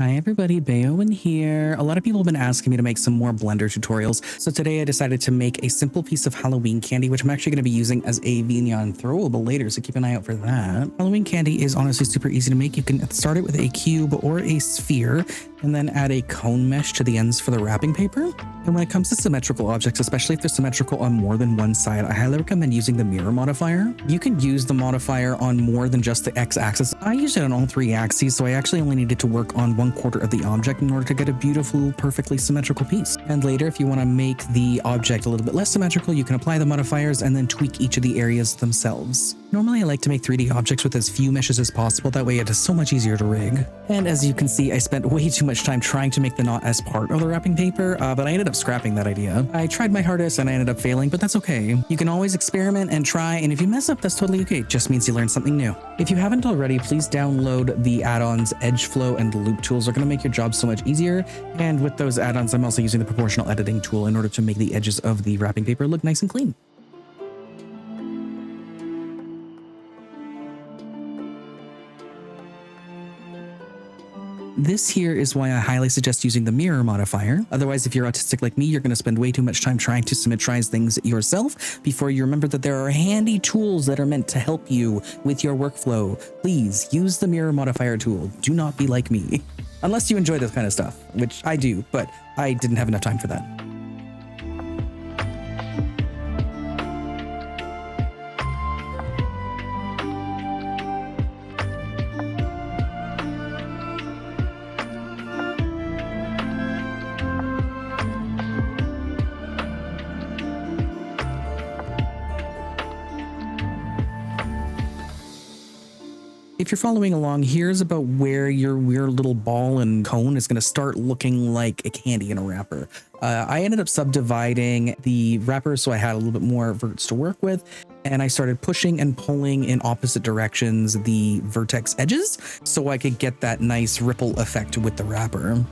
Hi everybody, BeoWynn here. A lot of people have been asking me to make some more Blender tutorials, so today I decided to make a simple piece of Halloween candy, which I'm actually going to be using as a Vignon throwable later, so keep an eye out for that. Halloween candy is honestly super easy to make. You can start it with a cube or a sphere, and then add a cone mesh to the ends for the wrapping paper. And when it comes to symmetrical objects, especially if they're symmetrical on more than one side, I highly recommend using the mirror modifier. You can use the modifier on more than just the x-axis. I used it on all three axes, so I actually only needed to work on 1/4 of the object in order to get a beautiful, perfectly symmetrical piece. And later, if you want to make the object a little bit less symmetrical, you can apply the modifiers and then tweak each of the areas themselves. Normally, I like to make 3D objects with as few meshes as possible. That way it is so much easier to rig. And as you can see, I spent way too much time trying to make the knot as part of the wrapping paper, but I ended up scrapping that idea. I tried my hardest and I ended up failing, but that's okay. You can always experiment and try, and if you mess up, that's totally okay. It just means you learned something new. If you haven't already, please download the add-ons Edge Flow and Loop tools. They're going to make your job so much easier. And with those add-ons, I'm also using the proportional editing tool in order to make the edges of the wrapping paper look nice and clean. This here is why I highly suggest using the mirror modifier. Otherwise, if you're autistic like me, you're going to spend way too much time trying to symmetrize things yourself before you remember that there are handy tools that are meant to help you with your workflow. Please use the mirror modifier tool. Do not be like me. Unless you enjoy this kind of stuff, which I do, but I didn't have enough time for that. If you're following along, here's about where your weird little ball and cone is going to start looking like a candy in a wrapper. I ended up subdividing the wrapper so I had a little bit more verts to work with, and I started pushing and pulling in opposite directions the vertex edges so I could get that nice ripple effect with the wrapper.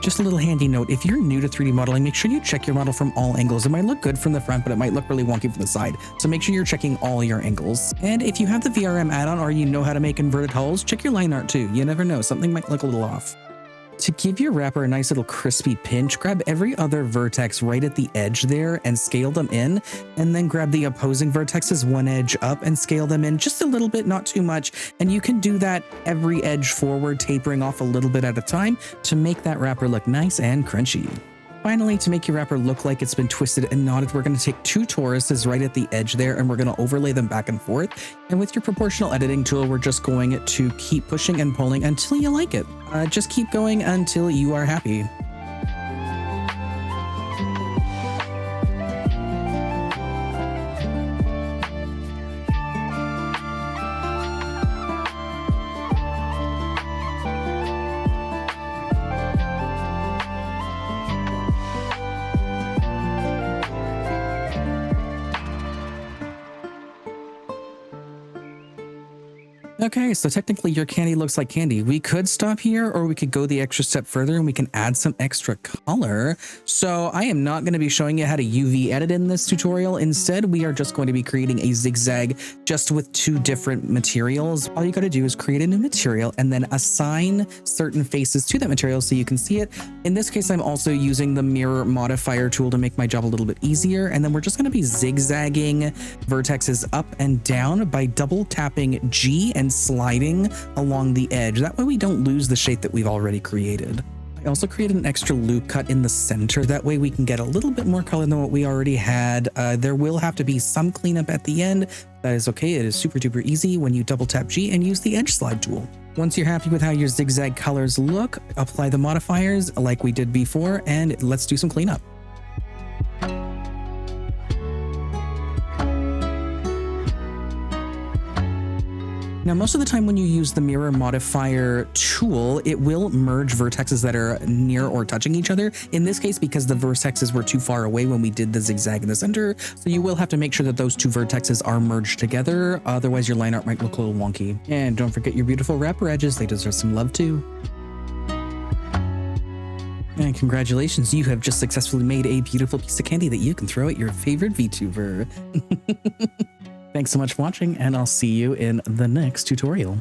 Just a little handy note, if you're new to 3D modeling, make sure you check your model from all angles. It might look good from the front, but it might look really wonky from the side. So make sure you're checking all your angles. And if you have the VRM add-on or you know how to make inverted hulls, check your line art too. You never know, something might look a little off. To give your wrapper a nice little crispy pinch, grab every other vertex right at the edge there and scale them in, and then grab the opposing vertexes one edge up and scale them in just a little bit, not too much. And you can do that every edge forward, tapering off a little bit at a time to make that wrapper look nice and crunchy. Finally, to make your wrapper look like it's been twisted and knotted, we're going to take two toruses right at the edge there and we're going to overlay them back and forth. And with your proportional editing tool, we're just going to keep pushing and pulling until you like it. Just keep going until you are happy. Okay, so technically your candy looks like candy. We could stop here or we could go the extra step further and we can add some extra color. So I am not going to be showing you how to UV edit in this tutorial. Instead, we are just going to be creating a zigzag just with two different materials. All you got to do is create a new material and then assign certain faces to that material so you can see it. In this case, I'm also using the mirror modifier tool to make my job a little bit easier. And then we're just going to be zigzagging vertexes up and down by double tapping G and sliding along the edge. That way we don't lose the shape that we've already created. I also created an extra loop cut in the center. That way we can get a little bit more color than what we already had. There will have to be some cleanup at the end. That is okay. It is super duper easy when you double tap G and use the edge slide tool. Once you're happy with how your zigzag colors look, apply the modifiers like we did before, and let's do some cleanup. Now, most of the time when you use the mirror modifier tool, it will merge vertexes that are near or touching each other. In this case, because the vertexes were too far away when we did the zigzag in the center, so you will have to make sure that those two vertexes are merged together. Otherwise, your line art might look a little wonky. And don't forget your beautiful wrapper edges. They deserve some love too. And congratulations, you have just successfully made a beautiful piece of candy that you can throw at your favorite VTuber. Thanks so much for watching, and I'll see you in the next tutorial.